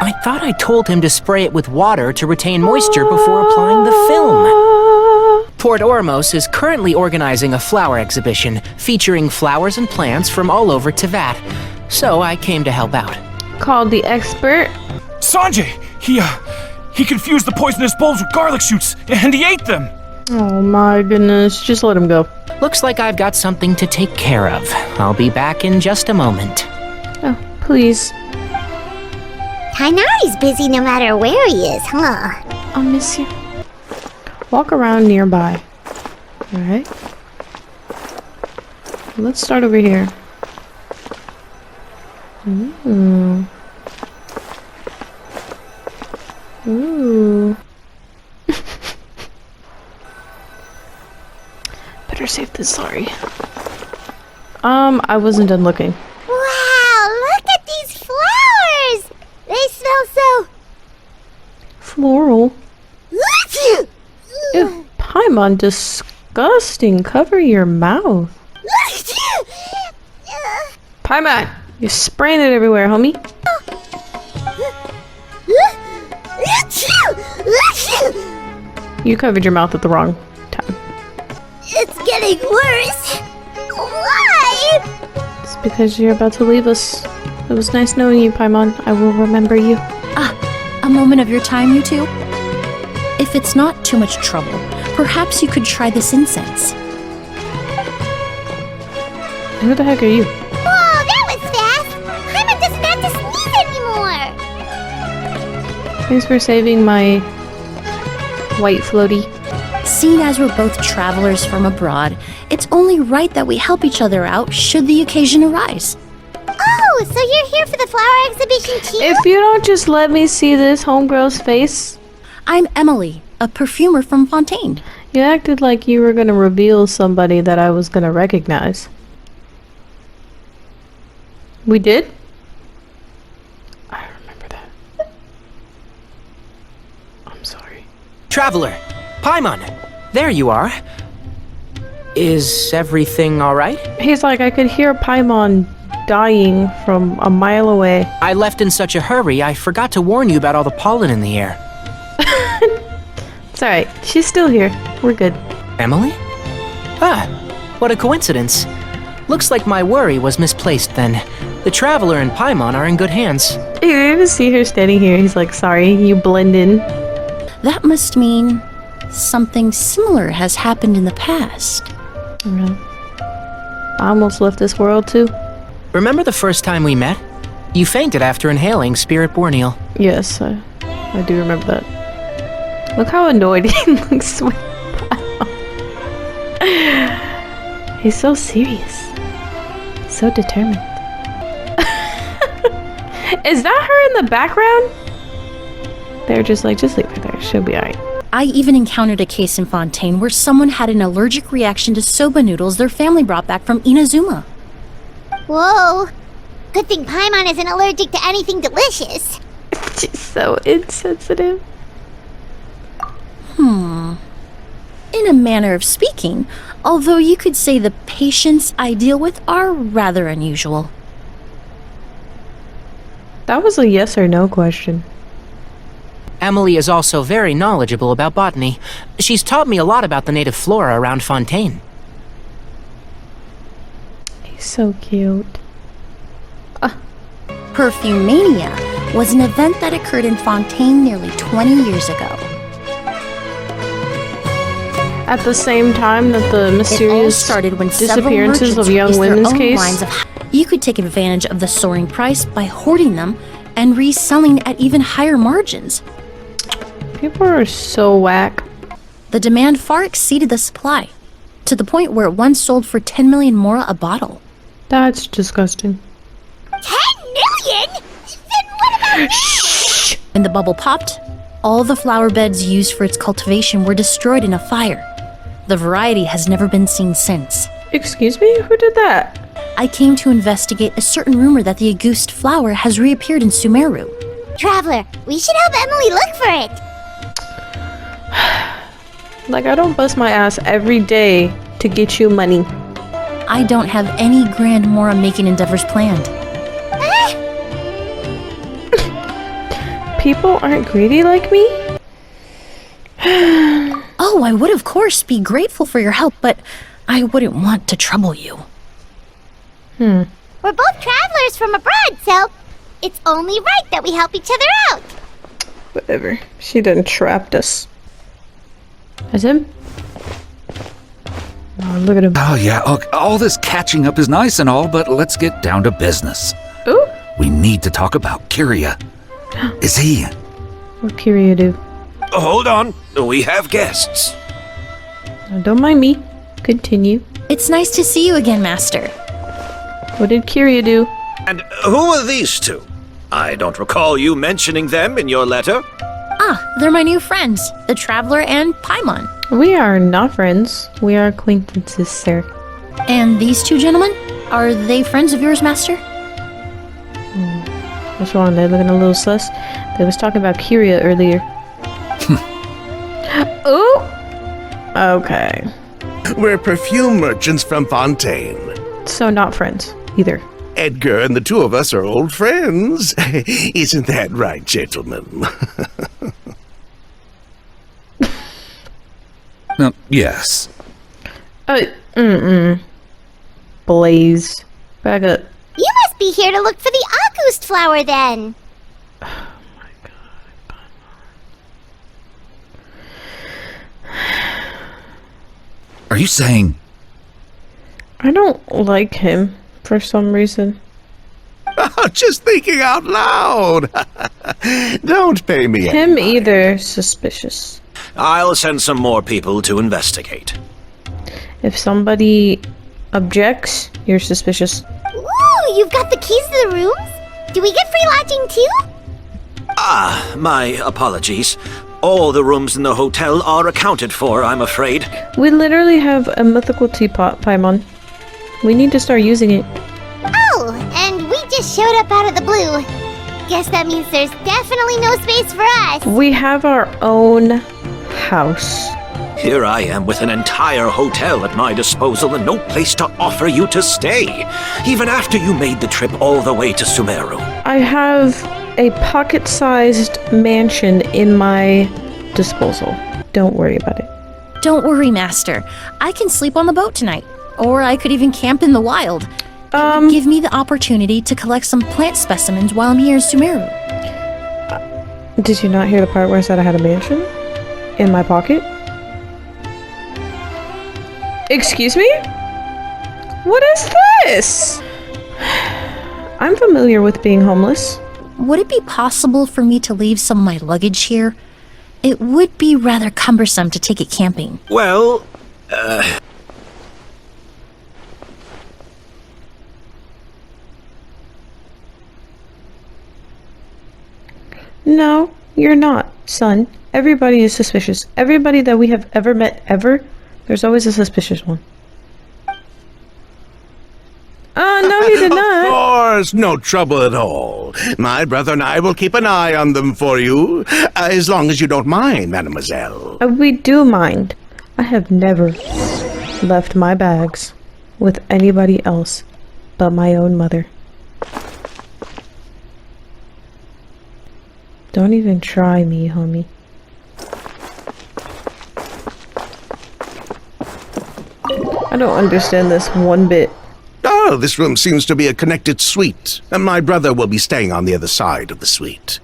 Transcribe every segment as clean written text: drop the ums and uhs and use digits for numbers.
I thought I told him to spray it with water to retain moisture before applying the film. Port Ormos is currently organizing a flower exhibition featuring flowers and plants from all over Tivat, so I came to help out. Called the expert. Sanjay! He confused the poisonous bulbs with garlic shoots, and he ate them! Oh my goodness, just let him go. Looks like I've got something to take care of. I'll be back in just a moment. Oh, please. Tighnari's busy no matter where he is, huh? I'll miss you. Walk around nearby. Alright. Let's start over here. Ooh. Ooh. Better save this, sorry. I wasn't done looking. Wow, look at these flowers! They smell so... Floral. Ew, Paimon, disgusting. Cover your mouth. Paimon, you're spraying it everywhere, homie. You covered your mouth at the wrong time. It's getting worse. Why? It's because you're about to leave us. It was nice knowing you, Paimon. I will remember you. A moment of your time, you two? If it's not too much trouble, perhaps you could try this incense. Who the heck are you? Whoa, that was fast. Paimon doesn't have to sneeze anymore. Thanks for saving my white floaty. Seeing as we're both travelers from abroad, it's only right that we help each other out should the occasion arise. Oh, so you're here for the flower exhibition too? If you don't just let me see this homegirl's face. I'm Emilie, a perfumer from Fontaine. You acted like you were gonna reveal somebody that I was gonna recognize. We did? I don't remember that. I'm sorry. Traveler! Paimon! There you are. Is everything alright? He's like, I could hear Paimon dying from a mile away. I left in such a hurry, I forgot to warn you about all the pollen in the air. It's alright. She's still here. We're good. Emilie? Ah, what a coincidence. Looks like my worry was misplaced then. The Traveler and Paimon are in good hands. You even see her standing here. He's like, sorry, you blend in. That must mean something similar has happened in the past. Really? I almost left this world too. Remember the first time we met? You fainted after inhaling Spirit Borneal. Yes, I do remember that. Look how annoyed he looks. He's so serious. So determined. Is that her in the background? They're just like, just leave her there. She'll be alright. I even encountered a case in Fontaine where someone had an allergic reaction to soba noodles their family brought back from Inazuma. Whoa. Good thing Paimon isn't allergic to anything delicious. She's so insensitive. In a manner of speaking, although you could say the patients I deal with are rather unusual. That was a yes or no question. Emilie is also very knowledgeable about botany. She's taught me a lot about the native flora around Fontaine. He's so cute. Perfumania was an event that occurred in Fontaine nearly 20 years ago. At the same time that the It all mysterious started when disappearances several of young merchants women's raised their own case. lines of you could take advantage of the soaring price by hoarding them and reselling at even higher margins. People are so whack. The demand far exceeded the supply, to the point where it once sold for 10 million mora a bottle. That's disgusting. 10 million? Then what about me? When the bubble popped, all the flower beds used for its cultivation were destroyed in a fire. The variety has never been seen since. Excuse me? Who did that? I came to investigate a certain rumor that the Auguste flower has reappeared in Sumeru. Traveler, we should help Emilie look for it. Like, I don't bust my ass every day to get you money. I don't have any grand mora making endeavors planned. people aren't greedy like me? Oh, I would of course be grateful for your help, but I wouldn't want to trouble you. We're both travelers from abroad, so it's only right that we help each other out. Whatever. She done trapped us. That's him? Oh, look at him. Oh, yeah, look, all this catching up is nice and all, but let's get down to business. Ooh. We need to talk about Kirya. Is he? What Kirya do? Hold on, we have guests. Oh, don't mind me. Continue. It's nice to see you again, Master. What did Kirya do? And who are these two? I don't recall you mentioning them in your letter. Ah, they're my new friends, the Traveler and Paimon. We are not friends. We are acquaintances, sir. And these two gentlemen? Are they friends of yours, Master? What's wrong? They're looking a little sus. They was talking about Kirya earlier. Ooh! Okay. We're perfume merchants from Fontaine. So not friends, either. Edgar and the two of us are old friends. Isn't that right, gentlemen? Yes. Blaze. Back up. You must be here to look for the August flower then. Are you saying... I don't like him for some reason. Just thinking out loud. Don't pay me any Him mind. either. Suspicious. I'll send some more people to investigate. If somebody objects, you're suspicious. Ooh, you've got the keys to the rooms? Do we get free lodging too? Ah, my apologies. All the rooms in the hotel are accounted for, I'm afraid. We literally have a mythical teapot, Paimon. We need to start using it. Oh, and we just showed up out of the blue. Guess that means there's definitely no space for us. We have our own house. Here I am with an entire hotel at my disposal and no place to offer you to stay, even after you made the trip all the way to Sumeru. I have a pocket-sized mansion in my disposal. Don't worry about it. Don't worry, Master. I can sleep on the boat tonight. Or I could even camp in the wild. It would give me the opportunity to collect some plant specimens while I'm here in Sumeru. Did you not hear the part where I said I had a mansion? In my pocket? Excuse me? What is this? I'm familiar with being homeless. Would it be possible for me to leave some of my luggage here? It would be rather cumbersome to take it camping. Well, No, you're not, son. Everybody is suspicious. Everybody that we have ever met ever, there's always a suspicious one. Oh, no, he did Of not. course, no trouble at all. My brother and I will keep an eye on them for you, as long as you don't mind, mademoiselle. We do mind. I have never left my bags with anybody else but my own mother. Don't even try me, homie. I don't understand this one bit. Oh, this room seems to be a connected suite, and my brother will be staying on the other side of the suite.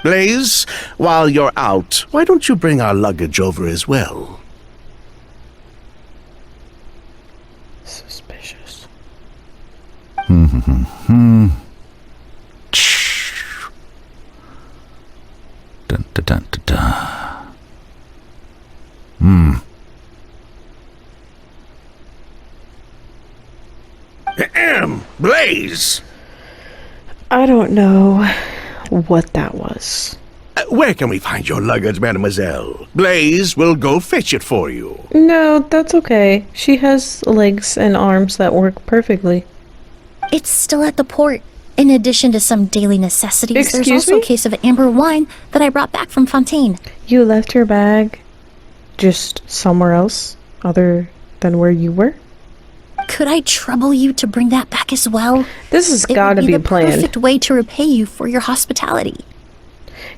Blaze, while you're out, why don't you bring our luggage over as well? Suspicious. Dun, dun, dun, dun, dun. Blaze! I don't know what that was. Where can we find your luggage, mademoiselle? Blaze will go fetch it for you. No, that's okay. She has legs and arms that work perfectly. It's still at the port. In addition to some daily necessities, there's Excuse also me? a case of amber wine that I brought back from Fontaine. You left your bag just somewhere else other than where you were? Could I trouble you to bring that back as well? This has It gotta would be the planned. perfect way to repay you for your hospitality.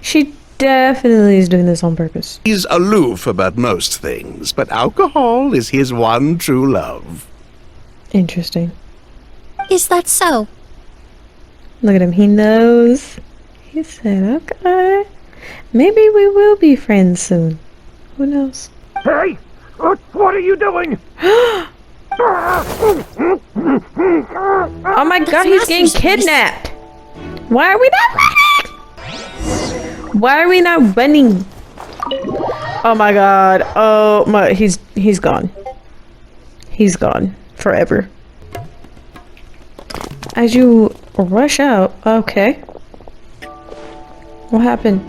She definitely is doing this on purpose. He's aloof about most things, but alcohol is his one true love. Interesting. Is that so? Look at him. He knows. He said, okay. Maybe we will be friends soon. Who knows? Hey! What are you doing? Oh my god, he's getting kidnapped. Why are we not running? Why are we not running? Oh my god. Oh my, he's gone. He's gone forever. As you rush out, okay. What happened?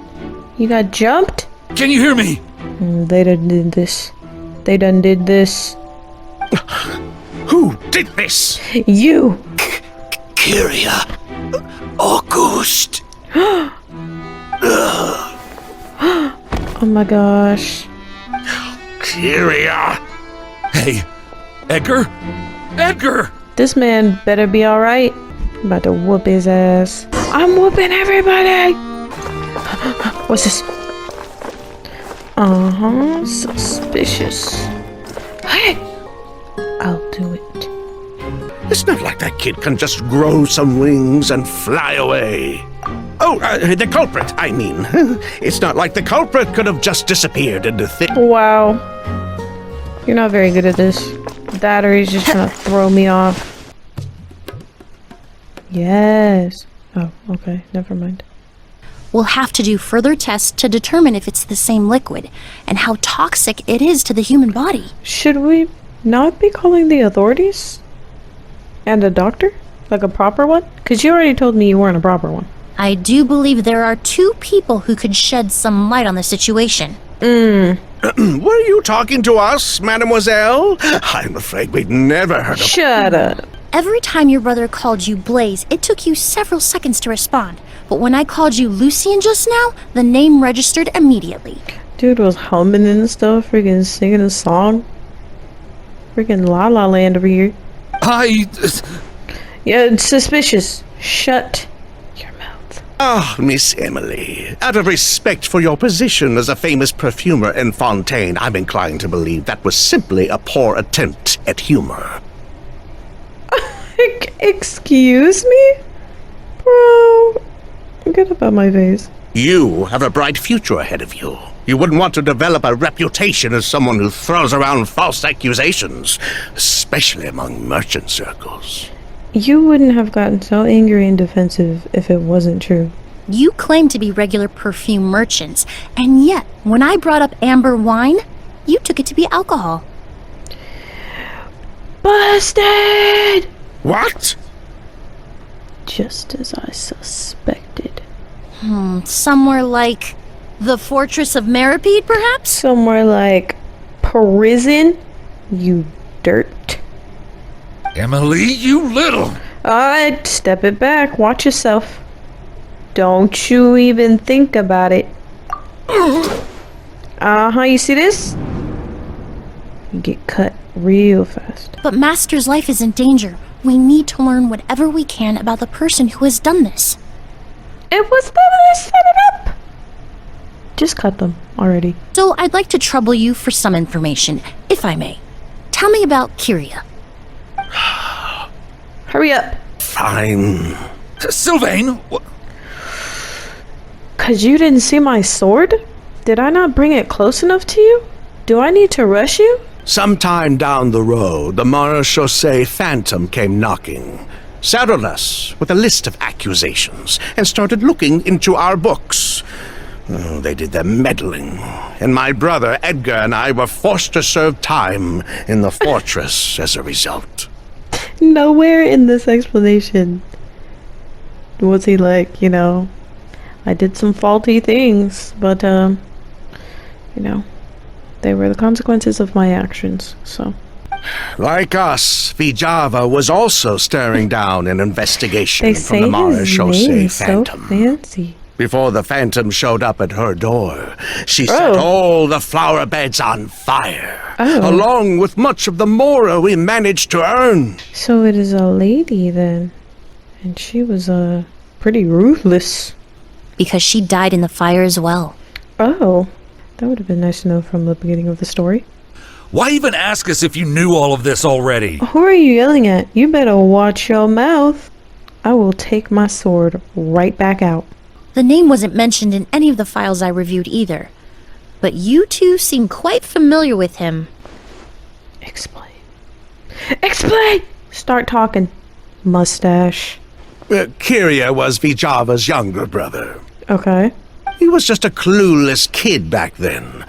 You got jumped? Can you hear me? They done did this. They done did this. Who did this? You! Kirya. August. Oh my gosh. Kirya! Hey, Edgar? Edgar! This man better be alright. I'm about to whoop his ass. I'm whooping everybody! What's this? Suspicious. Hey! I'll do it. It's not like that kid can just grow some wings and fly away. Oh, the culprit, I mean. It's not like the culprit could have just disappeared into thin... Wow. You're not very good at this. That or he's just trying to throw me off. Yes. Oh, okay. Never mind. We'll have to do further tests to determine if it's the same liquid and how toxic it is to the human body. Should we not be calling the authorities? And a doctor? Like a proper one? Because you already told me you weren't a proper one. I do believe there are 2 people who could shed some light on the situation. Were you talking to us, mademoiselle? I'm afraid we'd never heard of... Shut up. Every time your brother called you Blaze, it took you several seconds to respond. But when I called you Lucien just now, the name registered immediately. Dude was humming and stuff, freaking singing a song. Freaking La La Land over here. Yeah, it's suspicious. Shut your mouth. Ah, Miss Emilie, out of respect for your position as a famous perfumer in Fontaine, I'm inclined to believe that was simply a poor attempt at humor. Excuse me? Bro, get up out my face. You have a bright future ahead of you. You wouldn't want to develop a reputation as someone who throws around false accusations, especially among merchant circles. You wouldn't have gotten so angry and defensive if it wasn't true. You claim to be regular perfume merchants, and yet, when I brought up amber wine, you took it to be alcohol. Busted! What? Just as I suspected. Somewhere like the Fortress of Meripede, perhaps? Somewhere like prison, you dirt. Emilie, you little... Alright, step it back. Watch yourself. Don't you even think about it. You see this? You get cut real fast. But Master's life is in danger. We need to learn whatever we can about the person who has done this. It was them that set it up. Just cut them already. So I'd like to trouble you for some information, if I may. Tell me about Kirya. Hurry up. Fine. Sylvain? Cause you didn't see my sword? Did I not bring it close enough to you? Do I need to rush you? Sometime down the road, the Marechaussee Phantom came knocking, saddled us with a list of accusations, and started looking into our books. Oh, they did their meddling, and my brother Edgar and I were forced to serve time in the fortress as a result. Nowhere in this explanation was he like, I did some faulty things, but, they were the consequences of my actions, so. Like us, Vijava was also staring down an investigation They from say the his Marechaussee name is so Phantom. fancy. Before the Phantom showed up at her door, she set all the flower beds on fire, along with much of the mora we managed to earn. So it is a lady then, and she was pretty ruthless. because she died in the fire as well. Oh, that would have been nice to know from the beginning of the story. Why even ask us if you knew all of this already? Who are you yelling at? You better watch your mouth. I will take my sword right back out. The name wasn't mentioned in any of the files I reviewed either, but you two seem quite familiar with him. Explain. Explain! Start talking, mustache. Kirya was Vijava's younger brother. Okay. He was just a clueless kid back then.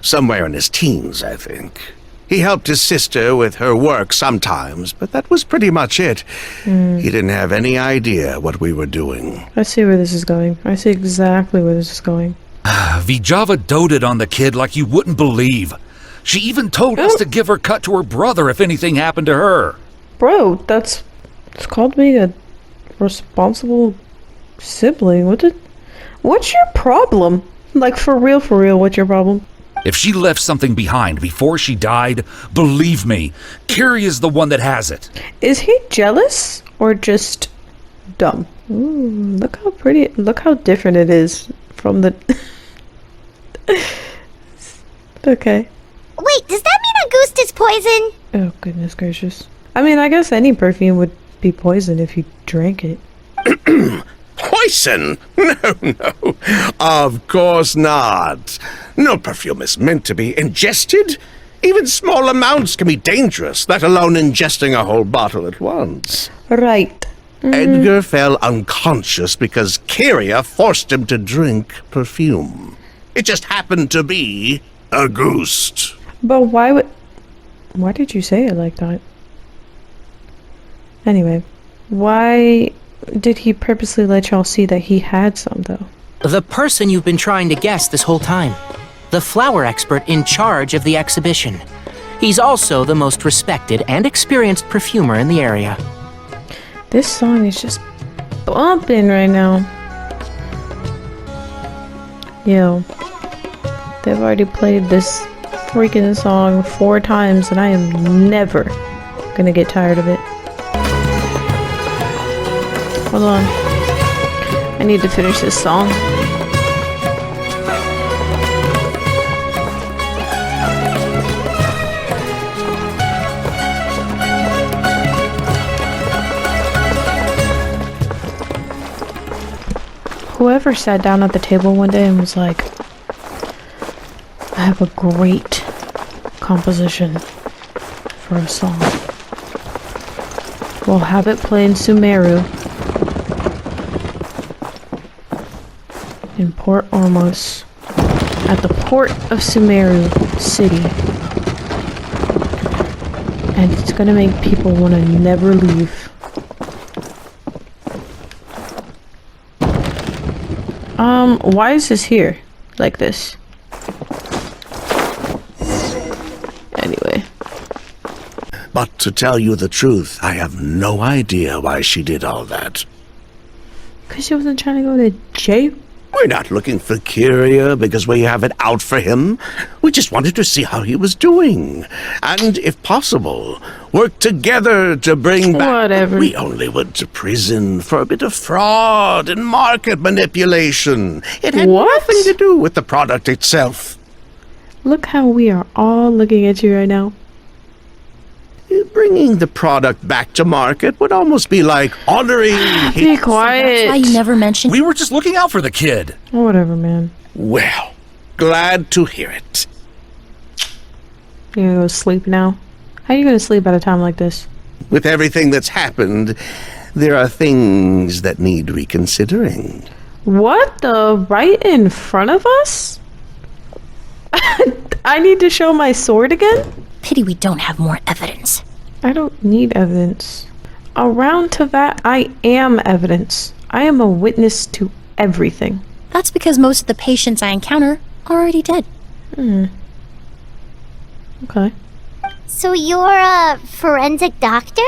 Somewhere in his teens, I think. He helped his sister with her work sometimes, but that was pretty much it. He didn't have any idea what we were doing. I see where this is going. I see exactly where this is going. Vijava doted on the kid like you wouldn't believe. She even told us to give her cut to her brother if anything happened to her. Bro, it's called being a responsible sibling. What's your problem? Like, for real, what's your problem? If she left something behind before she died, believe me, Kirya's the one that has it. Is he jealous or just dumb? Ooh, look how pretty, look how different it is from the... Okay. Wait, does that mean Auguste is poison? Oh, goodness gracious. I mean, I guess any perfume would be poison if you drank it. Poison? No. Of course not. No perfume is meant to be ingested. Even small amounts can be dangerous, let alone ingesting a whole bottle at once. Right. Edgar fell unconscious because Kirya forced him to drink perfume. It just happened to be Auguste. But why did you say it like that? Anyway, why did he purposely let y'all see that he had some, though? The person you've been trying to guess this whole time. The flower expert in charge of the exhibition. He's also the most respected and experienced perfumer in the area. This song is just bumping right now. Yo, they've already played this freaking song 4 times and I am never gonna get tired of it. Hold on. I need to finish this song. Whoever sat down at the table one day and was like, I have a great composition for a song. We'll have it play in Sumeru in Port Ormos at the port of Sumeru City. And it's gonna make people want to never leave. Why is this here? Like this? Anyway. But to tell you the truth, I have no idea why she did all that. Because she wasn't trying to go to jail? We're not looking for Kirya because we have it out for him. We just wanted to see how he was doing. And, if possible, work together to bring back... Whatever. We only went to prison for a bit of fraud and market manipulation. It had nothing to do with the product itself. Look how we are all looking at you right now. Bringing the product back to market would almost be like honoring... Be quiet. That's why you never mentioned... We were just looking out for the kid. Whatever, man. Well, glad to hear it. You gonna go sleep now? How are you gonna sleep at a time like this? With everything that's happened, there are things that need reconsidering. What the? Right in front of us? I need to show my sword again? Pity we don't have more evidence. I don't need evidence. Around to that, I am evidence. I am a witness to everything. That's because most of the patients I encounter are already dead. Okay. So you're a forensic doctor?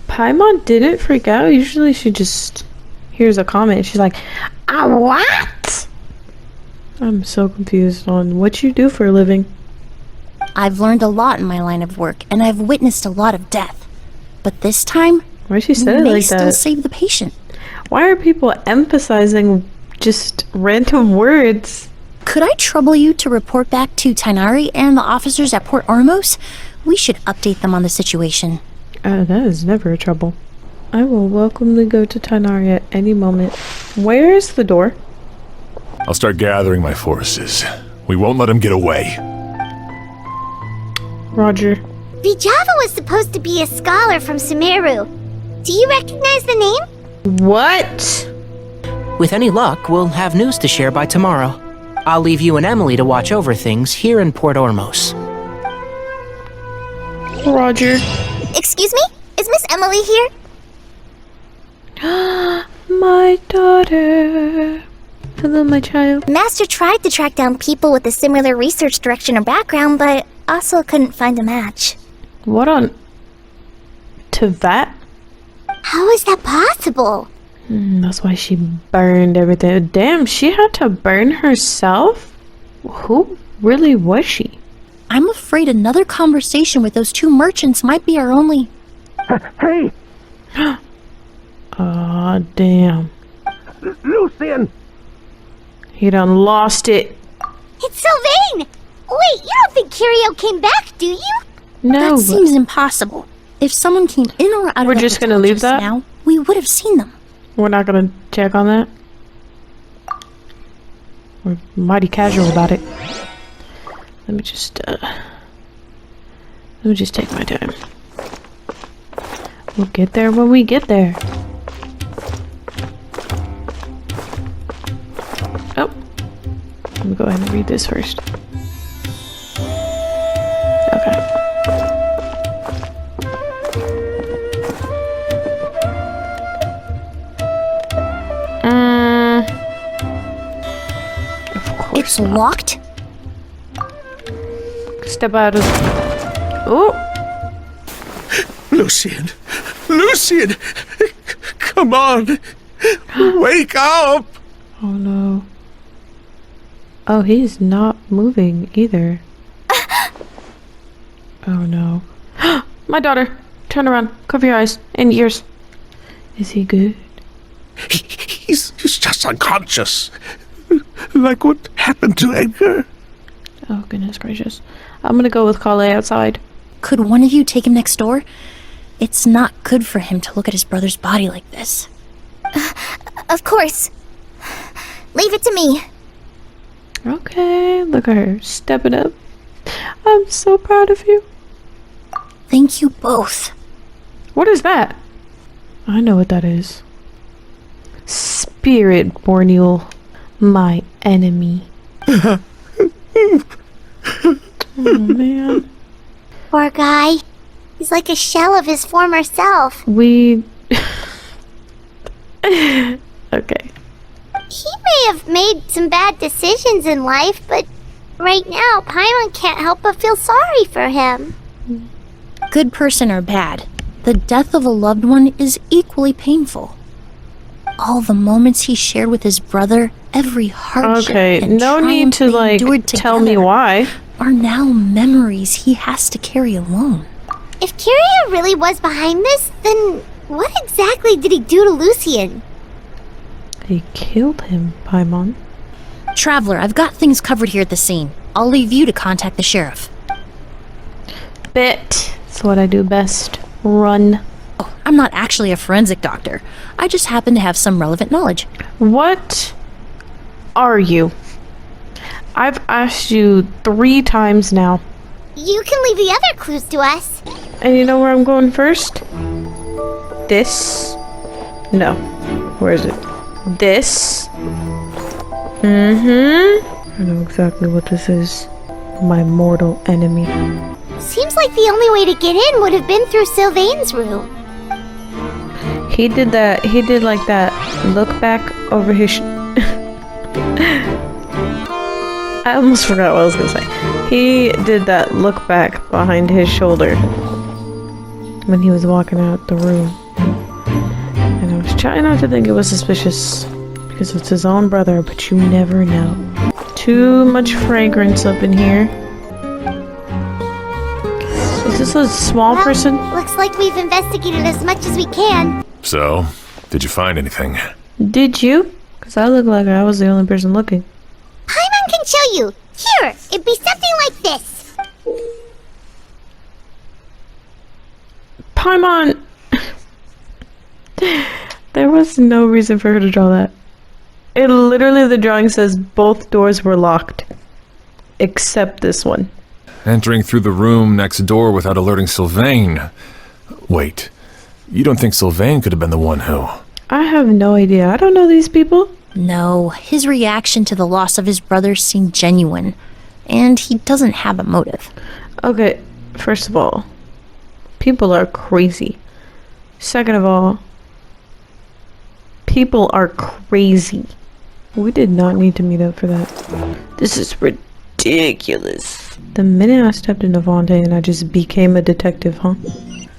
Paimon didn't freak out. Usually she just hears a comment. She's like, what? I'm so confused on what you do for a living. I've learned a lot in my line of work, and I've witnessed a lot of death. But this time, Why she said we it may like still that? save the patient. Why are people emphasizing just random words. Could I trouble you to report back to Tighnari and the officers at Port Ormos? We should update them on the situation. That is never a trouble. I will welcomely go to Tighnari at any moment. Where is the door? I'll start gathering my forces. We won't let him get away. Roger. Vijava was supposed to be a scholar from Sumeru. Do you recognize the name? What? With any luck, we'll have news to share by tomorrow. I'll leave you and Emilie to watch over things here in Port Ormos. Roger. Excuse me? Is Miss Emilie here? My daughter. Hello, my child. Master tried to track down people with a similar research direction or background, but also couldn't find a match. What on... to that? How is that possible? That's why she burned everything. Damn, she had to burn herself? Who really was she? I'm afraid another conversation with those two merchants might be our only... Hey! Aw, damn. Lucien! He done lost it. It's Sylvain! Wait, you don't think Kirya came back, do you? No. That seems impossible. If someone came in or out of We're that just hotel gonna leave just that? now, we would have seen them. We're not gonna check on that. We're mighty casual about it. Let me just take my time. We'll get there when we get there. Oh. Let me go ahead and read this first. Okay. It's locked? Step out of... Oh! Lucien! Lucien! Come on! Wake up! Oh no. Oh, he's not moving either. Oh no. My daughter! Turn around. Cover your eyes and ears. Is he good? He's just unconscious. Like what happened to Edgar? Oh, goodness gracious. I'm gonna go with Kale outside. Could one of you take him next door? It's not good for him to look at his brother's body like this. Of course. Leave it to me. Okay, look at her stepping up. I'm so proud of you. Thank you both. What is that? I know what that is. Spirit Borneal, my enemy. Oh man. Poor guy. He's like a shell of his former self. We... Okay. He may have made some bad decisions in life, but right now, Paimon can't help but feel sorry for him. Good person or bad, the death of a loved one is equally painful. All the moments he shared with his brother, every hardship Okay, and no need triumph to they like endured tell me together why. are now memories he has to carry alone. If Kirya really was behind this, then what exactly did he do to Lucien? They killed him, Paimon. Traveler, I've got things covered here at the scene. I'll leave you to contact the sheriff. Bet. That's what I do best. Run. Oh, I'm not actually a forensic doctor. I just happen to have some relevant knowledge. What are you? I've asked you 3 times now. You can leave the other clues to us. And you know where I'm going first? This. No. Where is it? This. I know exactly what this is. My mortal enemy. Seems like the only way to get in would have been through Sylvain's room. He did that. He did like that look back over his I almost forgot what I was gonna say. He did that look back behind his shoulder when he was walking out the room. And I was trying not to think it was suspicious because it's his own brother, but you never know. Too much fragrance up in here. Is this a small Well, person? Looks like we've investigated as much as we can. So, did you find anything? Did you? Because I look like I was the only person looking. Paimon can show you. Here, it'd be something like this. Paimon! There was no reason for her to draw that. It literally, the drawing says both doors were locked. Except this one. Entering through the room next door without alerting Sylvain. Wait, you don't think Sylvain could have been the one who... I have no idea. I don't know these people. No, his reaction to the loss of his brother seemed genuine, and he doesn't have a motive. Okay, first of all, people are crazy. Second of all, people are crazy. We did not need to meet up for that. This is ridiculous. The minute I stepped into Fontaine, I just became a detective, huh?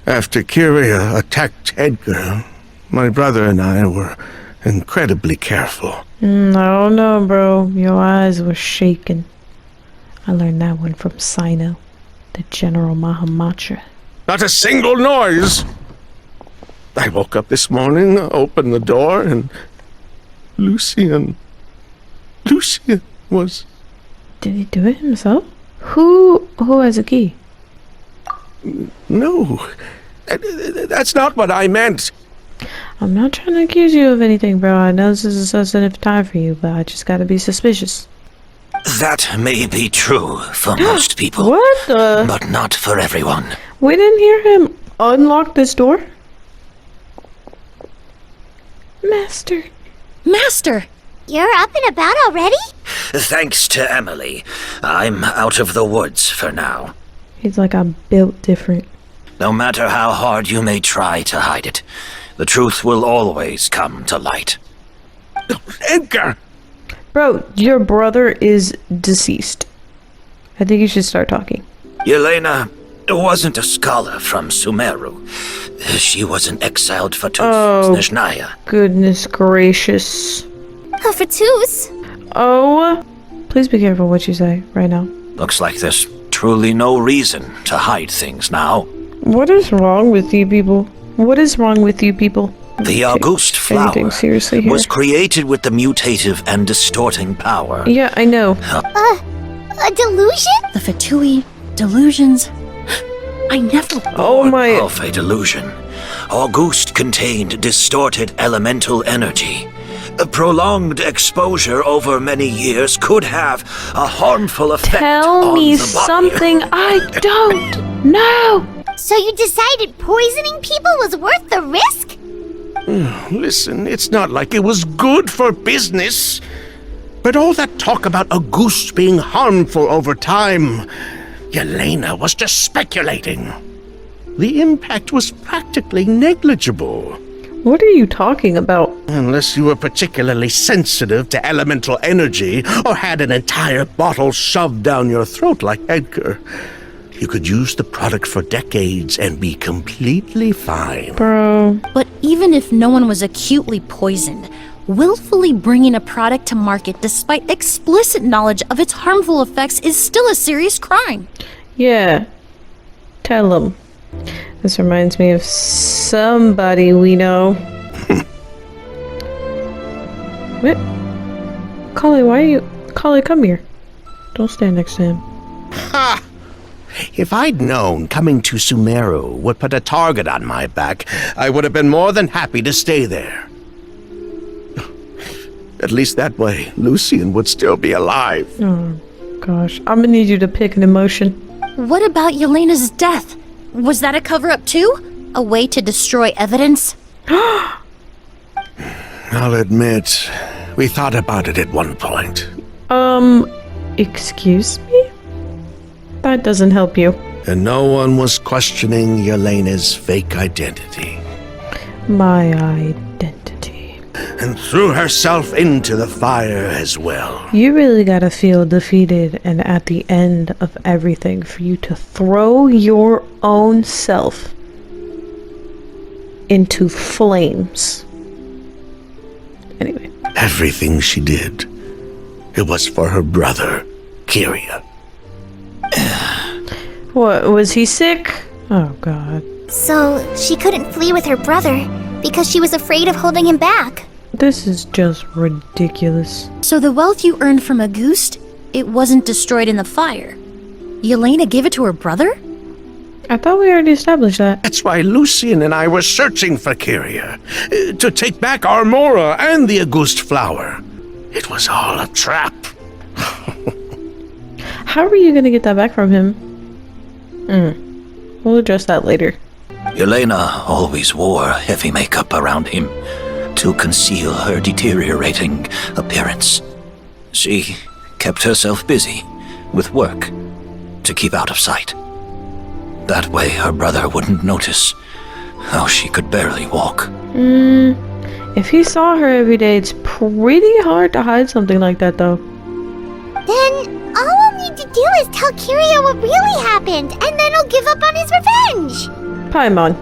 After Kirya attacked Edgar, my brother and I were incredibly careful. I don't know, bro. Your eyes were shaking. I learned that one from Sino, the General Mahamatra. Not a single noise! I woke up this morning, opened the door, and Lucien was... Did he do it himself? Who has a key? No, that's not what I meant. I'm not trying to accuse you of anything, bro. I know this is a sensitive time for you, but I just gotta be suspicious. That may be true for most people. What the? But not for everyone. We didn't hear him unlock this door? Master. Master! You're up and about already? Thanks to Emilie, I'm out of the woods for now. He's like, I'm built different. No matter how hard you may try to hide it, the truth will always come to light. Edgar! Bro, your brother is deceased. I think you should start talking. Yelena wasn't a scholar from Sumeru. She was an exiled Fatus Oh. Snezhnaya. Goodness gracious. Oh, for twos. Oh, please be careful what you say right now. Looks like there's truly no reason to hide things now. What is wrong with you people? What is wrong with you people? The Auguste flower Anything seriously here? was created with the mutative and distorting power. Yeah, I know. A delusion? The Fatui, delusions. I never... Oh my... Of a delusion, Auguste contained distorted elemental energy. A prolonged exposure over many years could have a harmful effect Tell on me the body. something I don't know. So you decided poisoning people was worth the risk? Listen, it's not like it was good for business. But all that talk about Auguste being harmful over time, Yelena was just speculating. The impact was practically negligible. What are you talking about? Unless you were particularly sensitive to elemental energy or had an entire bottle shoved down your throat like Edgar. You could use the product for decades and be completely fine. Bro. But even if no one was acutely poisoned, willfully bringing a product to market despite explicit knowledge of its harmful effects is still a serious crime. Yeah. Tell him. This reminds me of somebody we know. What? Kali, why are you... Kali, come here. Don't stand next to him. Ha! If I'd known coming to Sumeru would put a target on my back, I would have been more than happy to stay there. At least that way, Lucien would still be alive. Oh, gosh. I'm gonna need you to pick an emotion. What about Yelena's death? Was that a cover-up too? A way to destroy evidence? I'll admit, we thought about it at one point. Excuse me? That doesn't help you. And no one was questioning Yelena's fake identity. My identity. And threw herself into the fire as well. You really gotta feel defeated and at the end of everything for you to throw your own self into flames. Anyway. Everything she did, it was for her brother, Kirya. What, was he sick? Oh god. So she couldn't flee with her brother because she was afraid of holding him back. This is just ridiculous. So the wealth you earned from Auguste, it wasn't destroyed in the fire. Yelena gave it to her brother? I thought we already established that. That's why Lucien and I were searching for Kirya, to take back Armora and the Auguste flower. It was all a trap. How are you gonna get that back from him? We'll address that later. Yelena always wore heavy makeup around him to conceal her deteriorating appearance. She kept herself busy with work to keep out of sight. That way her brother wouldn't notice how she could barely walk. If he saw her every day, it's pretty hard to hide something like that, though. Then all we'll need to do is tell Kirya what really happened, and then he'll give up on his revenge. Paimon.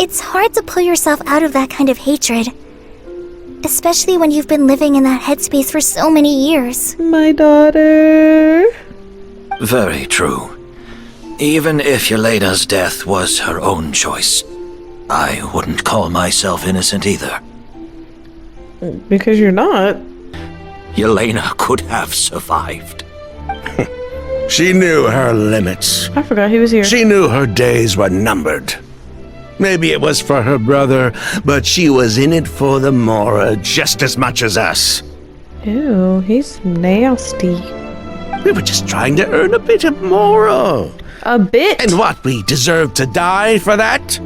It's hard to pull yourself out of that kind of hatred. Especially when you've been living in that headspace for so many years. My daughter. Very true. Even if Yelena's death was her own choice, I wouldn't call myself innocent either. Because you're not. Yelena could have survived. She knew her limits. I forgot he was here. She knew her days were numbered. Maybe it was for her brother, but she was in it for the Mora just as much as us. Ew, he's nasty. We were just trying to earn a bit of Mora. A bit? And what, we deserve to die for that?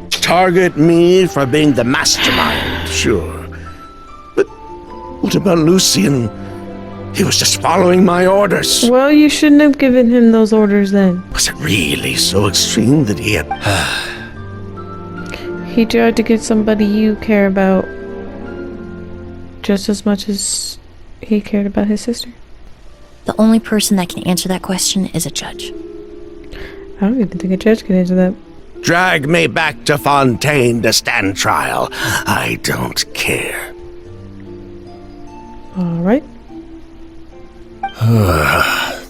Target me for being the mastermind, sure. But what about Lucien? He was just following my orders. Well, you shouldn't have given him those orders then. Was it really so extreme that he had... He tried to get somebody you care about just as much as he cared about his sister. The only person that can answer that question is a judge. I don't even think a judge can answer that. Drag me back to Fontaine to stand trial. I don't care. Alright.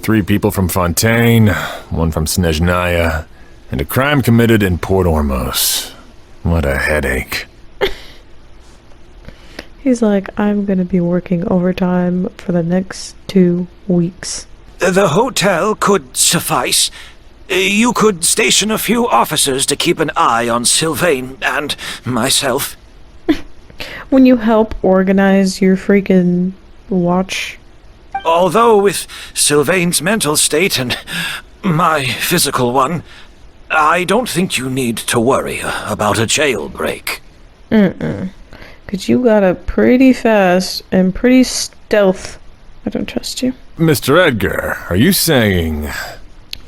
3 people from Fontaine, 1 from Snezhnaya, and a crime committed in Port Ormos. What a headache. He's like, I'm gonna be working overtime for the next 2 weeks. The hotel could suffice. You could station a few officers to keep an eye on Sylvain and myself. When you help organize your freaking watch. Although with Sylvain's mental state and my physical one, I don't think you need to worry about a jailbreak. Cause you got up pretty fast and pretty stealth. I don't trust you. Mr. Edgar, are you saying...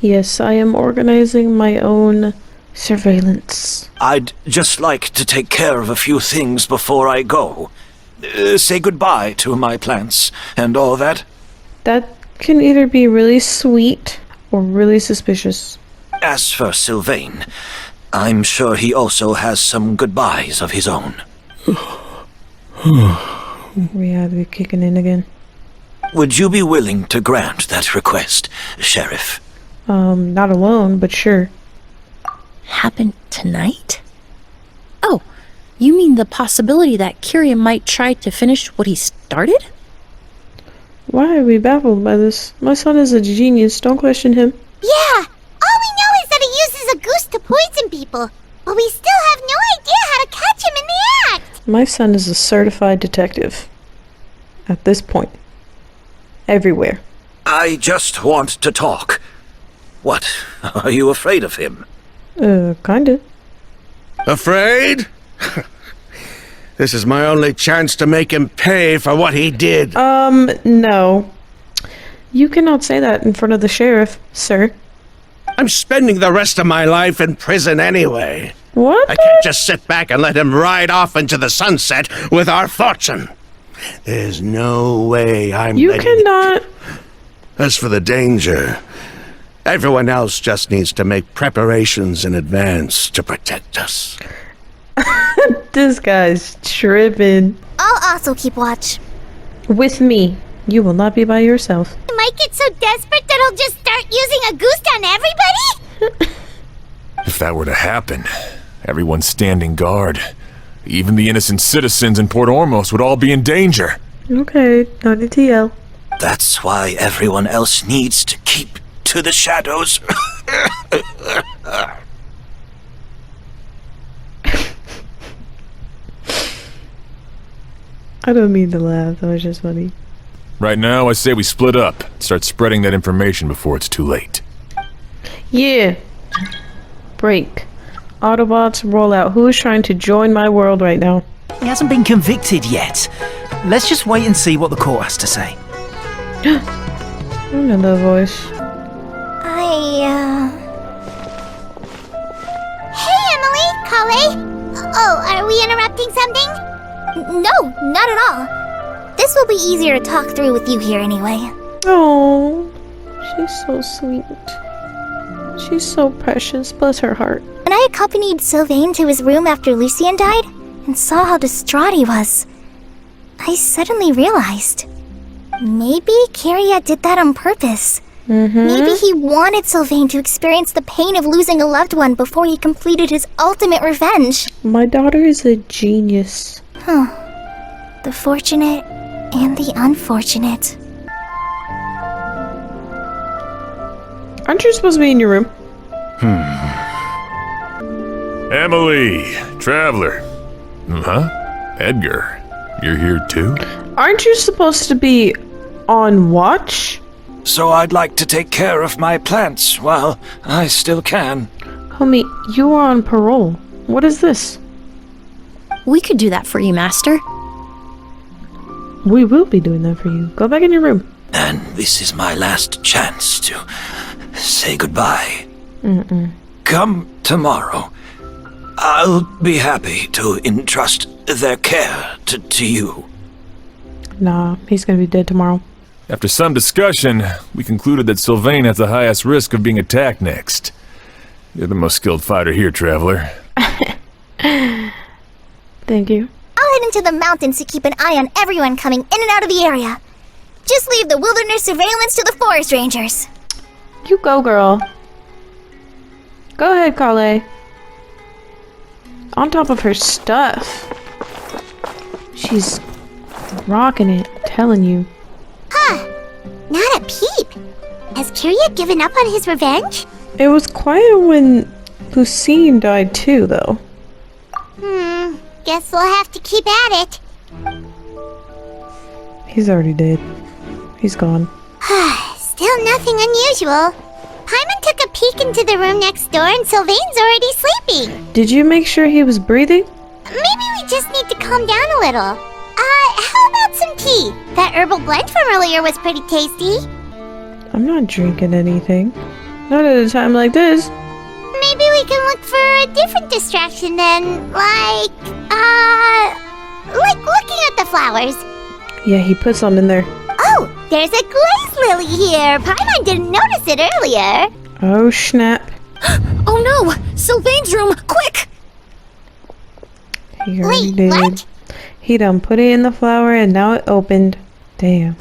Yes, I am organizing my own surveillance. I'd just like to take care of a few things before I go. Say goodbye to my plants and all that. That can either be really sweet or really suspicious. As for Sylvain, I'm sure he also has some goodbyes of his own. Reality kicking in again. Would you be willing to grant that request, Sheriff? Not alone, but sure. Happen tonight? Oh, you mean the possibility that Kirya might try to finish what he started? Why are we baffled by this? My son is a genius, don't question him. Yeah, all we know is that he uses a goose to poison people, but we still have no idea how to catch him in the act. My son is a certified detective. At this point. Everywhere. I just want to talk. What? Are you afraid of him? Kinda. Afraid? This is my only chance to make him pay for what he did. No. You cannot say that in front of the sheriff, sir. I'm spending the rest of my life in prison anyway. What? I can't just sit back and let him ride off into the sunset with our fortune. There's no way I'm You letting... cannot... As for the danger, everyone else just needs to make preparations in advance to protect us. This guy's tripping. I'll also keep watch. With me. You will not be by yourself. He might get so desperate that he'll just start using a goose on everybody? If that were to happen, everyone's standing guard. Even the innocent citizens in Port Ormos would all be in danger. Okay, not need to yell. That's why everyone else needs to keep to the shadows. I don't mean to laugh, that was just funny. Right now, I say we split up. Start spreading that information before it's too late. Yeah. Break. Autobots, roll out. Who is trying to join my world right now? He hasn't been convicted yet. Let's just wait and see what the court has to say. I know that voice. Hey, Emilie, Kale. Oh, are we interrupting something? No, not at all. This will be easier to talk through with you here anyway. Oh, she's so sweet. She's so precious, bless her heart. When I accompanied Sylvain to his room after Lucien died, and saw how distraught he was, I suddenly realized, maybe Kirya did that on purpose. Maybe he wanted Sylvain to experience the pain of losing a loved one before he completed his ultimate revenge. My daughter is a genius. The fortunate and the unfortunate. Aren't you supposed to be in your room? Emilie, Traveler. Huh? Edgar, you're here too? Aren't you supposed to be on watch? So I'd like to take care of my plants while I still can. Homie, you are on parole. What is this? We could do that for you, Master. We will be doing that for you. Go back in your room. And this is my last chance to say goodbye. Come tomorrow. I'll be happy to entrust their care to you. Nah, he's gonna be dead tomorrow. After some discussion, we concluded that Sylvain has the highest risk of being attacked next. You're the most skilled fighter here, Traveler. Thank you. I'll head into the mountains to keep an eye on everyone coming in and out of the area. Just leave the wilderness surveillance to the forest rangers. You go, girl. Go ahead, Kale. On top of her stuff. She's rocking it, telling you. Not a peep. Has Kirya given up on his revenge? It was quiet when Lucien died too, though. Guess we'll have to keep at it. He's already dead. He's gone. Still nothing unusual. Paimon took a peek into the room next door and Sylvain's already sleeping. Did you make sure he was breathing? Maybe we just need to calm down a little. How about some tea? That herbal blend from earlier was pretty tasty. I'm not drinking anything. Not at a time like this. Maybe we can look for a different distraction then, like looking at the flowers. Yeah, he put some in there. Oh, there's a glaze lily here. Paimon didn't notice it earlier. Oh, snap. Oh no! Sylvain's room! Quick! He already Wait, did. what? He done put it in the flower and now it opened. Damn.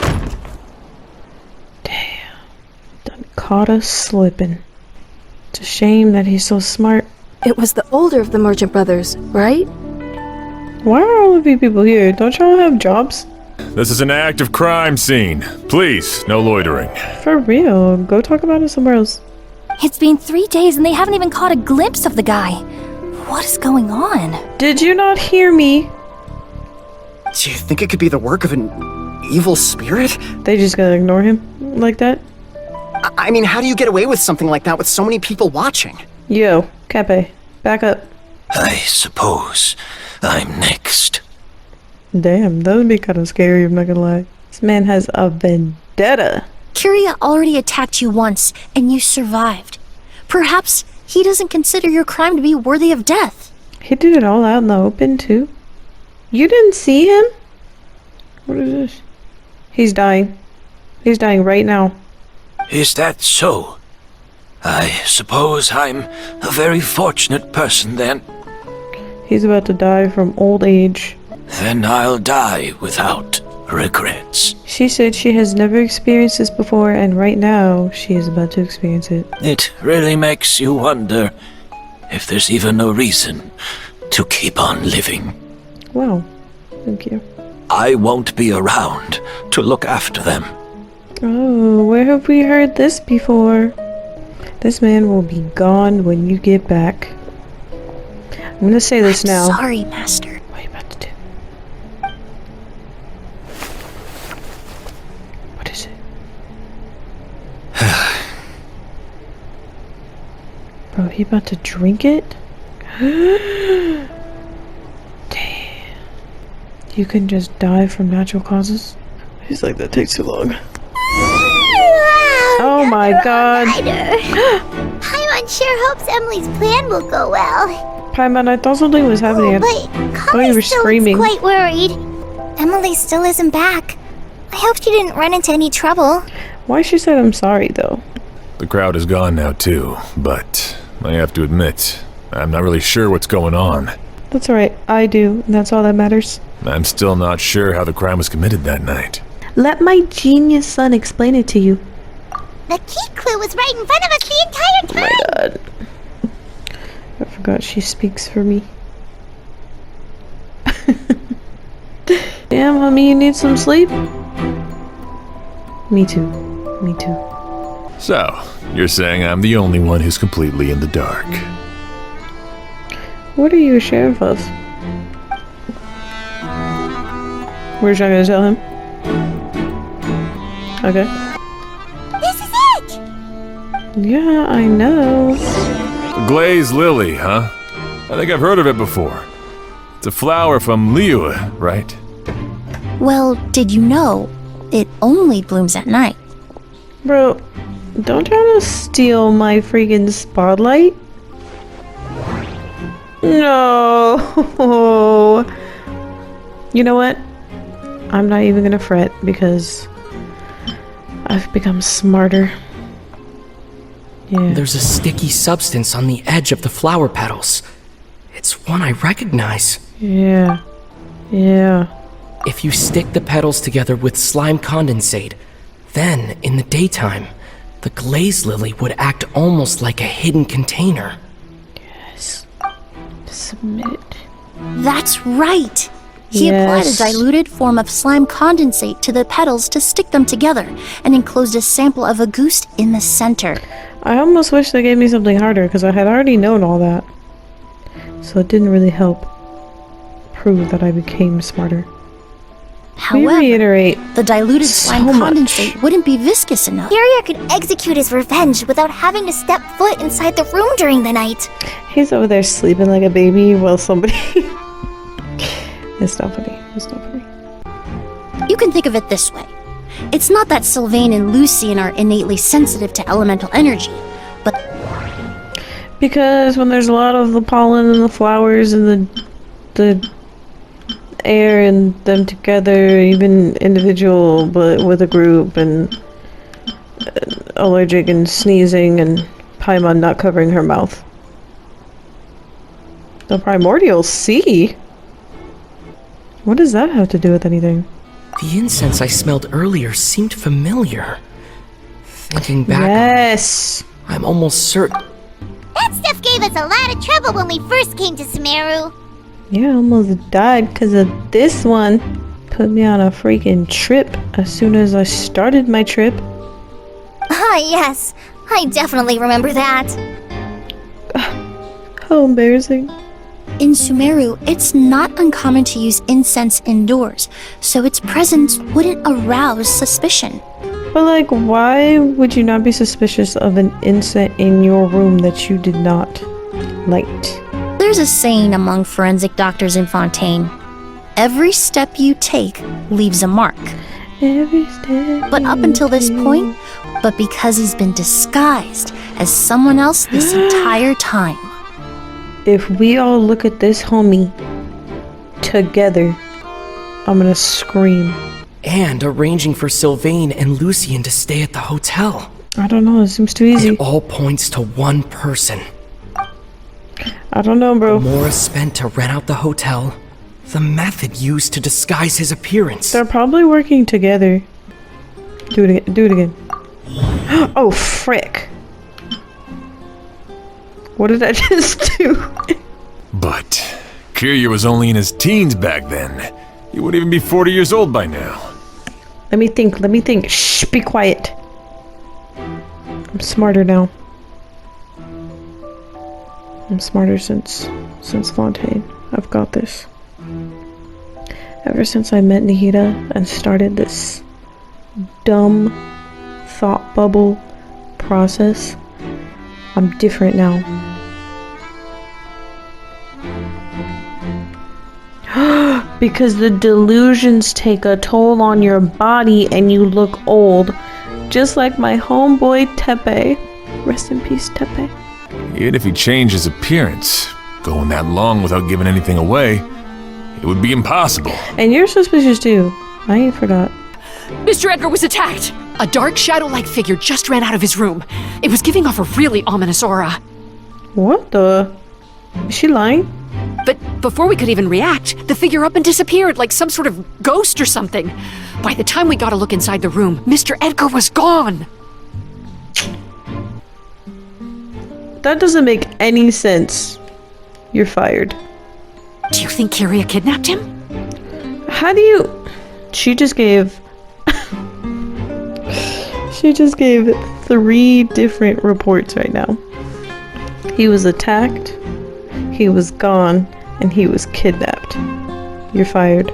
Done caught us slipping. It's a shame that he's so smart. It was the older of the merchant brothers, right? Why are all of you people here? Don't y'all have jobs? This is an active crime scene. Please, no loitering. For real, go talk about it somewhere else. It's been 3 days and they haven't even caught a glimpse of the guy. What is going on? Did you not hear me? Do you think it could be the work of an evil spirit? They just gonna ignore him like that? I mean, how do you get away with something like that with so many people watching? Yo, Cape, back up. I suppose I'm next. Damn, that would be kind of scary, I'm not gonna lie. This man has a vendetta. Kirya already attacked you once, and you survived. Perhaps he doesn't consider your crime to be worthy of death. He did it all out in the open, too. You didn't see him? What is this? He's dying. He's dying right now. Is that so? I suppose I'm a very fortunate person then. He's about to die from old age. Then I'll die without regrets. She said she has never experienced this before, and right now, she is about to experience it. It really makes you wonder if there's even a reason to keep on living. Wow. Thank you. I won't be around to look after them. Oh, where have we heard this before? This man will be gone when you get back. I'm gonna say this now. Sorry, Master. What are you about to do? What is it? Bro, he about to drink it? Damn. You can just die from natural causes? He's like, that takes too long. Oh my god. Paimon sure hopes Emilie's plan will go well. Paimon, I thought something was happening. But I thought you were screaming. quite worried. Emily still isn't back. I hope she didn't run into any trouble. Why she said I'm sorry, though? The crowd is gone now, too, but I have to admit, I'm not really sure what's going on. That's alright, I do, and that's all that matters. I'm still not sure how the crime was committed that night. Let my genius son explain it to you. The key clue was right in front of us the entire time. Oh my god. I forgot she speaks for me. Damn, homie, you need some sleep? Me too. Me too. So, you're saying I'm the only one who's completely in the dark. What are you a sheriff of? We're just not gonna tell him? Okay. This is it! Yeah, I know. Glazed lily, huh? I think I've heard of it before. It's a flower from Liu, right? Well, did you know it only blooms at night? Bro, don't try to steal my freaking spotlight. No. You know what? I'm not even gonna fret because I've become smarter. Yeah. There's a sticky substance on the edge of the flower petals. It's one I recognize. Yeah. Yeah. If you stick the petals together with slime condensate, then, in the daytime, the glazed lily would act almost like a hidden container. Yes. Submit. That's right! He applied a diluted form of slime condensate to the petals to stick them together and enclosed a sample of a goose in the center. I almost wish they gave me something harder because I had already known all that. So it didn't really help prove that I became smarter. However, reiterate the diluted slime condensate wouldn't be viscous enough. Kirya could execute his revenge without having to step foot inside the room during the night. He's over there sleeping like a baby while somebody... It's not funny. It's not funny. You can think of it this way. It's not that Sylvain and Lucien are innately sensitive to elemental energy, but... Because when there's a lot of the pollen and the flowers and the air and them together, even individual but with a group, and allergic and sneezing and Paimon not covering her mouth. The primordial sea? What does that have to do with anything? The incense I smelled earlier seemed familiar. Thinking back, yes, I'm almost certain. That stuff gave us a lot of trouble when we first came to Sumeru. Yeah, I almost died because of this one. Put me on a freaking trip as soon as I started my trip. Ah, yes. I definitely remember that. How embarrassing. in Sumeru, it's not uncommon to use incense indoors, so its presence wouldn't arouse suspicion. But like, why would you not be suspicious of an incense in your room that you did not light? There's a saying among forensic doctors in Fontaine. Every step you take leaves a mark. Every step. But up until this point, but because he's been disguised as someone else this entire time. If we all look at this homie together, I'm gonna scream. And arranging for Sylvain and Lucien to stay at the hotel. I don't know, it seems too easy. It all points to one person. I don't know, bro. The Mora spent to rent out the hotel. The method used to disguise his appearance. They're probably working together. Do it again. Do it again. Oh, frick. What did I just do? But Kirya was only in his teens back then. He wouldn't even be 40 years old by now. Let me think. Shh, be quiet. I'm smarter now. I'm smarter since Fontaine. I've got this. Ever since I met Nihida and started this dumb thought bubble process, I'm different now. Because the delusions take a toll on your body and you look old. Just like my homeboy Tepe. Rest in peace, Tepe. Even if he changed his appearance, going that long without giving anything away, it would be impossible. And you're suspicious too. I ain't forgot. Mr. Edgar was attacked! A dark shadow-like figure just ran out of his room. It was giving off a really ominous aura. What the? Is she lying? But before we could even react, the figure up and disappeared like some sort of ghost or something. By the time we got a look inside the room, Mr. Edgar was gone. That doesn't make any sense. You're fired. Do you think Kirya kidnapped him? How do you... She just gave 3 different reports right now. He was attacked, he was gone, and he was kidnapped. You're fired.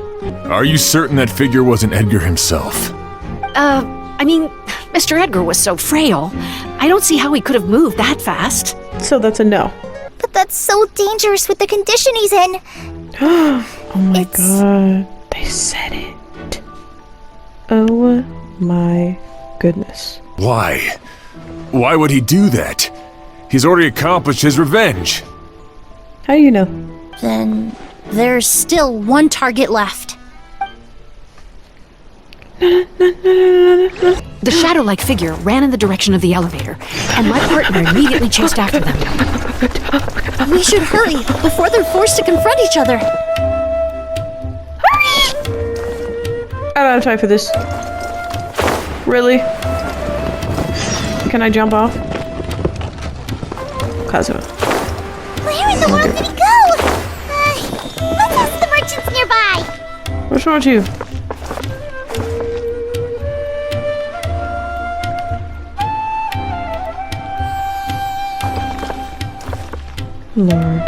Are you certain that figure wasn't Edgar himself? I mean, Mr. Edgar was so frail. I don't see how he could have moved that fast. So that's a no. But that's so dangerous with the condition he's in. Oh my god. They said it. Oh my goodness. Why? Why would he do that? He's already accomplished his revenge. How do you know? Then there's still one target left. The shadow-like figure ran in the direction of the elevator, and my partner immediately chased after them. We should hurry before they're forced to confront each other. I don't have time for this. Really? Can I jump off? Kazuha. Where in the world did he go? Let's ask the merchants nearby. What's wrong with you? Lord.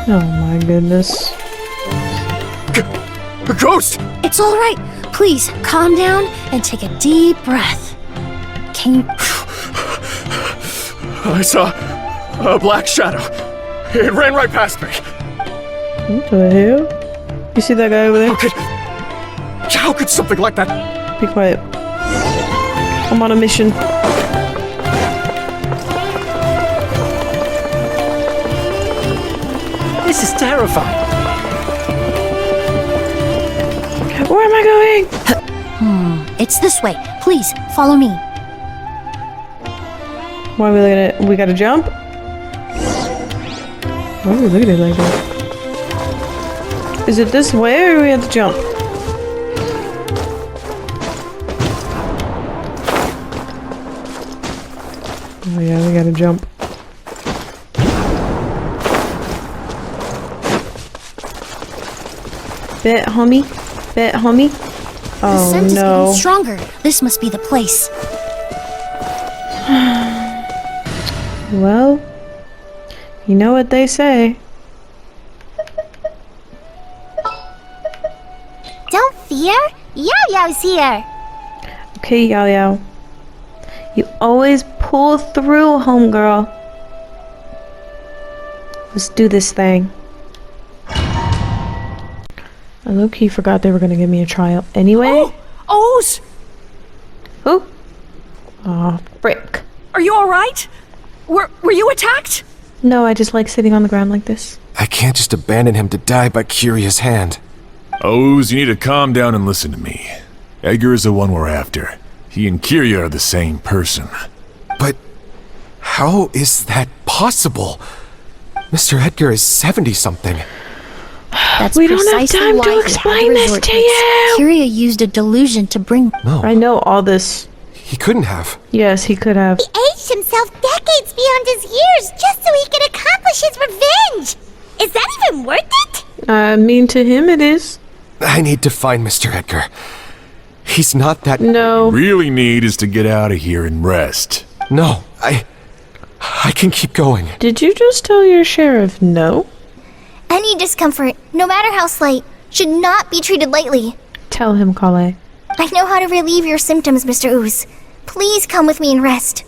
Oh my goodness. A ghost! It's all right. Please calm down and take a deep breath. Can you... I saw a black shadow. It ran right past me. What the hell? You see that guy over there? How could something like that? Be quiet. I'm on a mission. This is terrifying. Where am I going? It's this way. Please, follow me. Why are we looking at it? We gotta jump? Why are we looking at it like that? Is it this way or do we have to jump? Oh yeah, we gotta jump. Bet, homie. Bet, homie. The Oh scent is no. getting stronger. This must be the place. Well, you know what they say. Don't fear. Yao Yao's here. Okay, Yao Yao. You always pull through, homegirl. Let's do this thing. I low-key forgot they were gonna give me a trial anyway. O's! Who? Aw, frick. Are you alright? Were you attacked? No, I just like sitting on the ground like this. I can't just abandon him to die by Kirya's hand. Oz, you need to calm down and listen to me. Edgar is the one we're after. He and Kirya are the same person. But how is that possible? Mr. Edgar is 70-something. That's We don't have precisely time why to he had explain this resort to it. you. Kirya used a delusion to bring... No, I know all this. he couldn't have. Yes, he could have. He aged himself decades beyond his years just so he could accomplish his revenge. Is that even worth it? I mean, to him it is. I need to find Mr. Edgar. He's not that... No. What you really need is to get out of here and rest. No, I can keep going. Did you just tell your sheriff no? Any discomfort, no matter how slight, should not be treated lightly. Tell him, Kale. I know how to relieve your symptoms, Mr. Ooze. Please come with me and rest.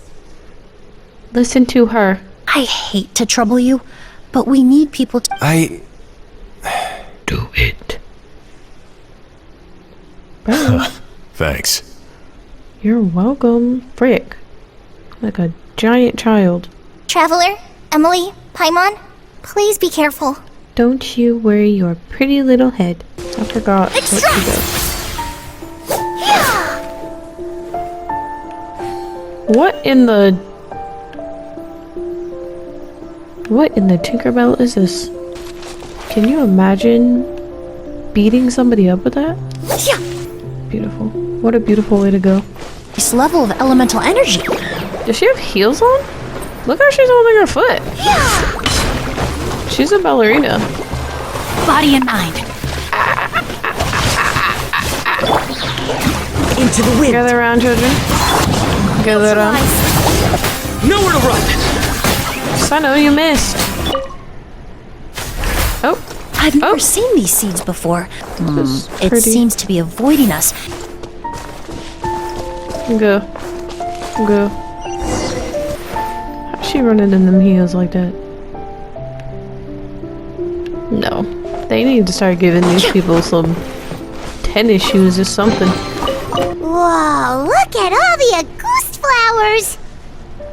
Listen to her. I hate to trouble you, but we need people to... Do it. Thanks. You're welcome. Frick. Like a giant child. Traveler, Emilie, Paimon, please be careful. Don't you worry your pretty little head. I forgot what to do. What in the... What in the Tinkerbell is this? Can you imagine beating somebody up with that? Beautiful. What a beautiful way to go. This level of elemental energy. Does she have heels on? Look how she's holding her foot. She's a ballerina. Body and mind. Into the wind. Gather around, children. Gather around. Nowhere to run. Sano, you missed. Oh. I've never seen these seeds before. It pretty. seems to be avoiding us. Go. Go. How's she running in them heels like that? No. They need to start giving these people some tennis shoes or something. Whoa, look at all the Auguste flowers!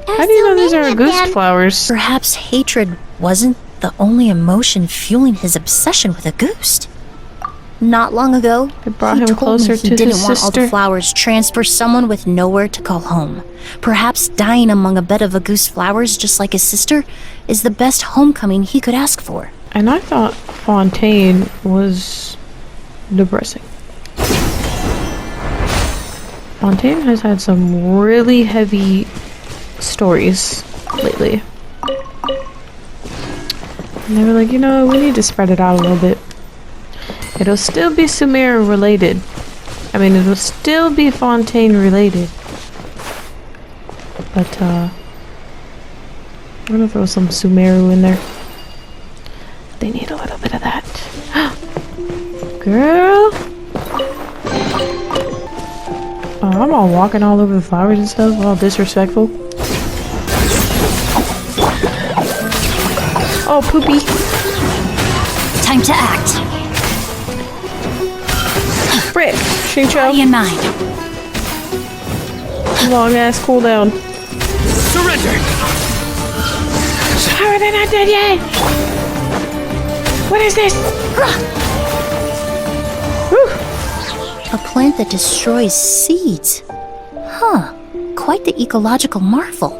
How do you know these are Auguste flowers? Perhaps hatred wasn't the only emotion fueling his obsession with Auguste. Not long ago, It brought he him told closer me he to didn't his want all the sister. flowers transfer someone with nowhere to call home. Perhaps dying among a bed of Auguste flowers, just like his sister, is the best homecoming he could ask for. And I thought Fontaine was depressing. Fontaine has had some really heavy stories lately. And they were like, you know, we need to spread it out a little bit. It'll still be Sumeru related. I mean, it'll still be Fontaine related. But, I'm gonna throw some Sumeru in there. They need a little bit of that. Girl! Oh, I'm all walking all over the flowers and stuff, all disrespectful. Oh, poopy. Time to act. Frick, Shincho. Body and mind. Long ass cooldown. Surrender. How are they not dead yet? What is this? Whew. A plant that destroys seeds. Huh. Quite the ecological marvel.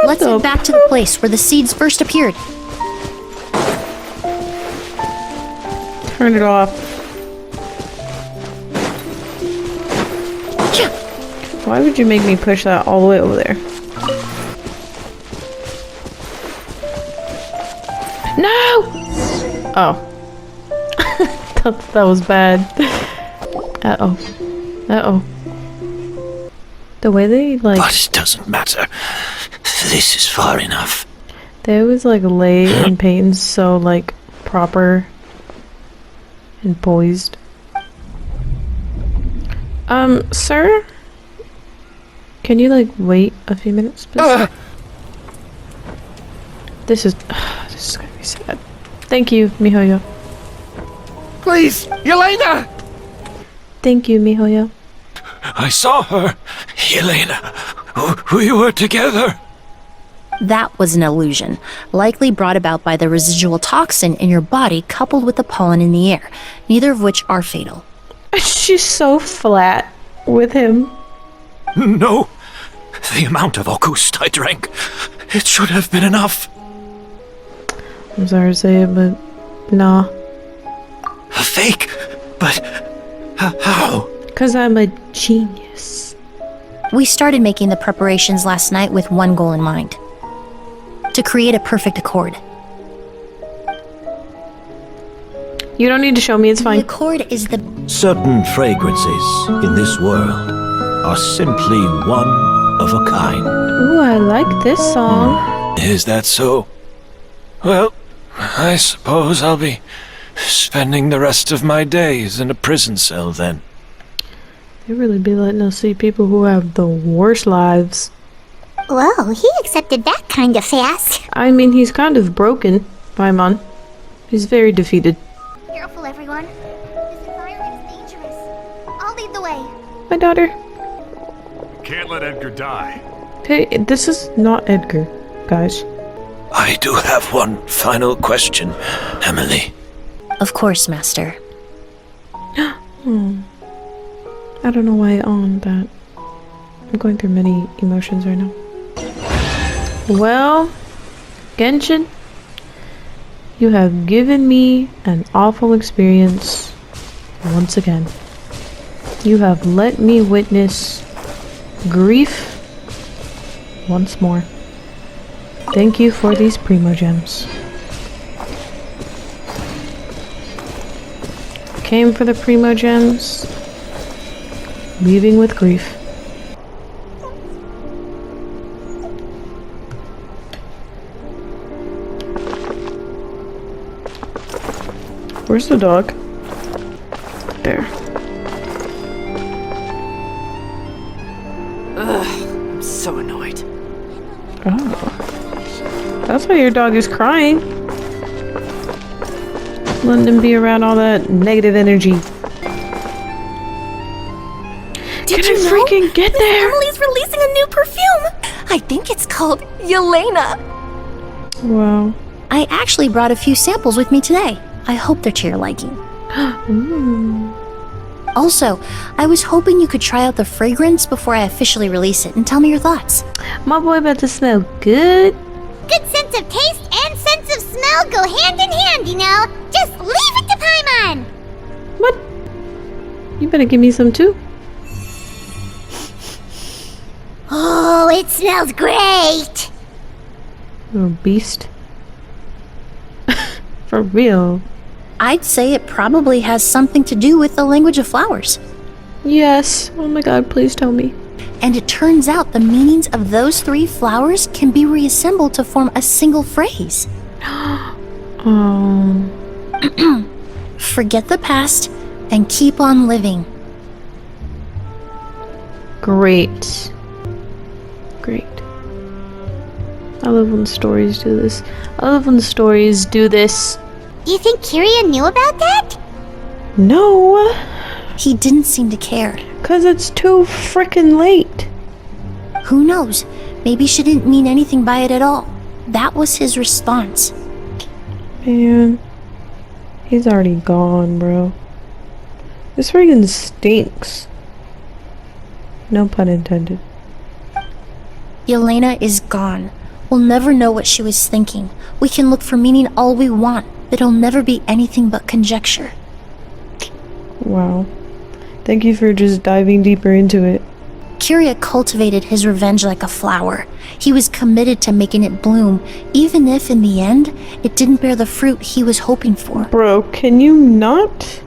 Let's head back to the place where the seeds first appeared. Turn it off. Why would you make me push that all the way over there? No! Oh. that was bad. Uh-oh. Uh-oh. The way they, like... But it doesn't matter. This is far enough. They always, like, lay in paintings so, like, proper and poised. Sir? Can you, like, wait a few minutes, please? This is gonna be sad. Thank you, Mihoyo. Please, Yelena! Thank you, Mihoyo. I saw her. Yelena. We were together. That was an illusion, likely brought about by the residual toxin in your body coupled with the pollen in the air, neither of which are fatal. She's so flat with him. No. The amount of Auguste I drank, it should have been enough. I'm sorry to say it, but nah. A fake? But how? 'Cause I'm a genius. We started making the preparations last night with one goal in mind. To create a perfect accord. You don't need to show me, it's The fine. accord is the Certain fragrances in this world are simply one of a kind. Ooh, I like this song. Is that so? Well, I suppose I'll be spending the rest of my days in a prison cell then. They really be letting us see people who have the worst lives. Whoa, he accepted that kind of fast. I mean, he's kind of broken, Paimon. He's very defeated. Careful, everyone. This environment is dangerous. I'll lead the way. My daughter. Can't let Edgar die. Hey, this is not Edgar, guys. I do have one final question, Emilie. Of course, Master. I don't know why on that. I'm going through many emotions right now. Well, Genshin, you have given me an awful experience once again. You have let me witness grief once more. Thank you for these primo gems. Came for the primo gems, leaving with grief. Where's the dog? There. Ugh, I'm so annoyed. Oh. That's why your dog is crying. Letting him be around all that negative energy. Did Can you I know? freaking get there? Emily's releasing a new perfume. I think it's called Yelena. Wow. I actually brought a few samples with me today. I hope they're to your liking. Also, I was hoping you could try out the fragrance before I officially release it and tell me your thoughts. My boy about to smell good. Good sense of taste and sense of smell go hand in hand, you know? Just leave it to Paimon! What? You better give me some too. Oh, it smells great! Little beast. For real. I'd say it probably has something to do with the language of flowers. Yes. Oh my god, please tell me. And it turns out the meanings of those 3 flowers can be reassembled to form a single phrase. Forget the past and keep on living. Great. Great. I love when stories do this. I love when stories do this. Do you think Kirya knew about that? No. He didn't seem to care. 'Cause it's too frickin' late. Who knows? Maybe she didn't mean anything by it at all. That was his response. Man. He's already gone, bro. This friggin' stinks. No pun intended. Yelena is gone. We'll never know what she was thinking. We can look for meaning all we want, but it'll never be anything but conjecture. Wow. Thank you for just diving deeper into it. Kirya cultivated his revenge like a flower. He was committed to making it bloom, even if in the end, it didn't bear the fruit he was hoping for. Bro, can you not?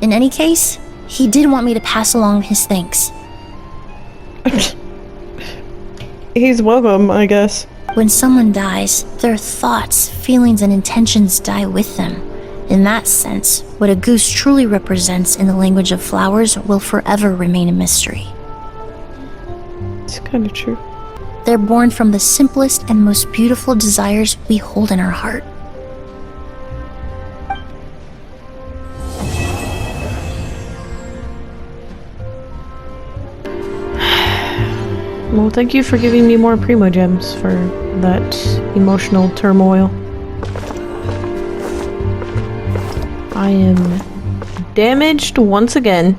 In any case, he did want me to pass along his thanks. He's welcome, I guess. When someone dies, their thoughts, feelings, and intentions die with them. In that sense, what a goose truly represents in the language of flowers will forever remain a mystery. It's kind of true. They're born from the simplest and most beautiful desires we hold in our heart. Well, thank you for giving me more primo gems for that emotional turmoil. I am damaged once again.